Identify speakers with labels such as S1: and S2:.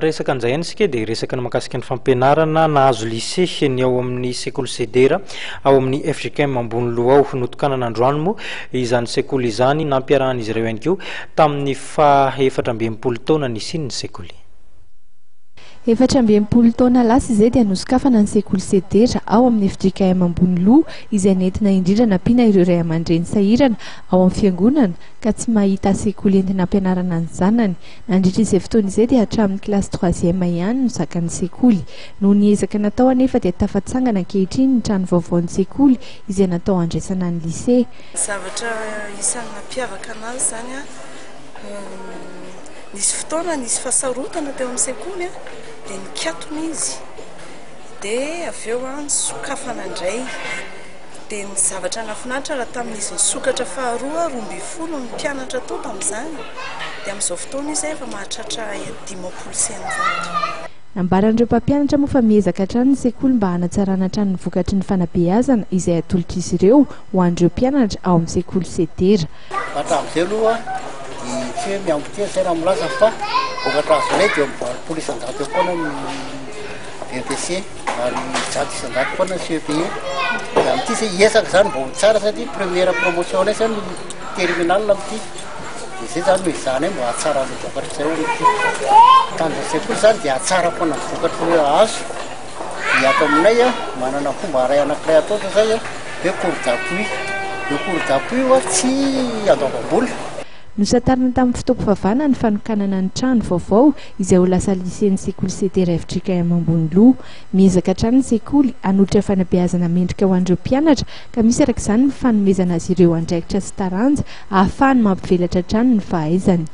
S1: Resaka an'izay ihany isika dia resaka ny mahakasika ny fampianarana nahazo lycée ny ao amin'ny sekoly CDR ao amin'ny FGKM Amboniloha ao notokanana androany moa izany sekoly izany nampiarahan'izy ireo ihany koa tamin'ny faha-efatra amby enimpolo taona nisiany ny sekoly.
S2: Efatra amby enimpolo taona lasa izay dia nosokafana ny sekoly CDR ao amin'ny FGKM Amboniloha izay nentina indrindra nampiana ireo ray aman-dreny sahirana ao amin'ny fiangonana ka tsy mahita sekoly entina ampianarana ny zanany. Nandritra izay fotoana izay dia hatramin'ny kilasy 3e ihany no zakan'ny sekoly. Noho ny ezaka natao anefa dia tafatsangana ankehitriny ny trano vaovao ny sekoly izay natao andraisana ny lycée.
S3: Zavatra isan'ny nampiavaka anazy zany nisy fotoana nisy fasarotana teo amin'ny sekoly dia nikatona izy dia avy eo nisokafana indray dia ny zavatra nafinaritra raha tamin'izy nisokatra faharoa 12 ny mpianatra tao tamin'izany dia amin'izao fotoana izy efa mahatratra 10%
S2: Nambaran'ireo mpampianatra moa fa miezaka hatrany ny sekoly mba hanatsarana hatrany ny vokatry ny fanabeazana izay atolotr'izy ireo ho an'ireo mpianatra ao amin'ny sekoly CDR.
S4: Hatramin'izay aloha tsy miamboteny zay raha milaza fa vokatra azonay dia mivalopolo isan-jato eo foana ny BEPC ary 100 isan-jato foana ny CEPE. Dia amin'ity zay hiezaka zany mba ho tsara satria première promotion anay zany terminal amin'ity. Dia zay zany hoe izany mba hatsara ny vokatra zay amin'ity. Tanjona sekoly zany dia hatsara foana ny vokatra azo. Dia ato aminay manana fomba iray anankiray atao zay hoe cours d'appui. Io cours d'appui tsy andoavam-bola.
S2: Nosatarina tamin'ny fotoam-pivavahana ny fanokanana ny trano vaovao izay ho lasa lycée-ny sekoly CDR FGKM Amboniloha. Miezaka hatrany ny sekoly hanolotra fanabeazana mendrika ho an'ireo mpianatra ka misy araka izany ny fanomezana azy ireo andraikitra sy taranja ahafahany mampivelatra hatrany ny fahaizany.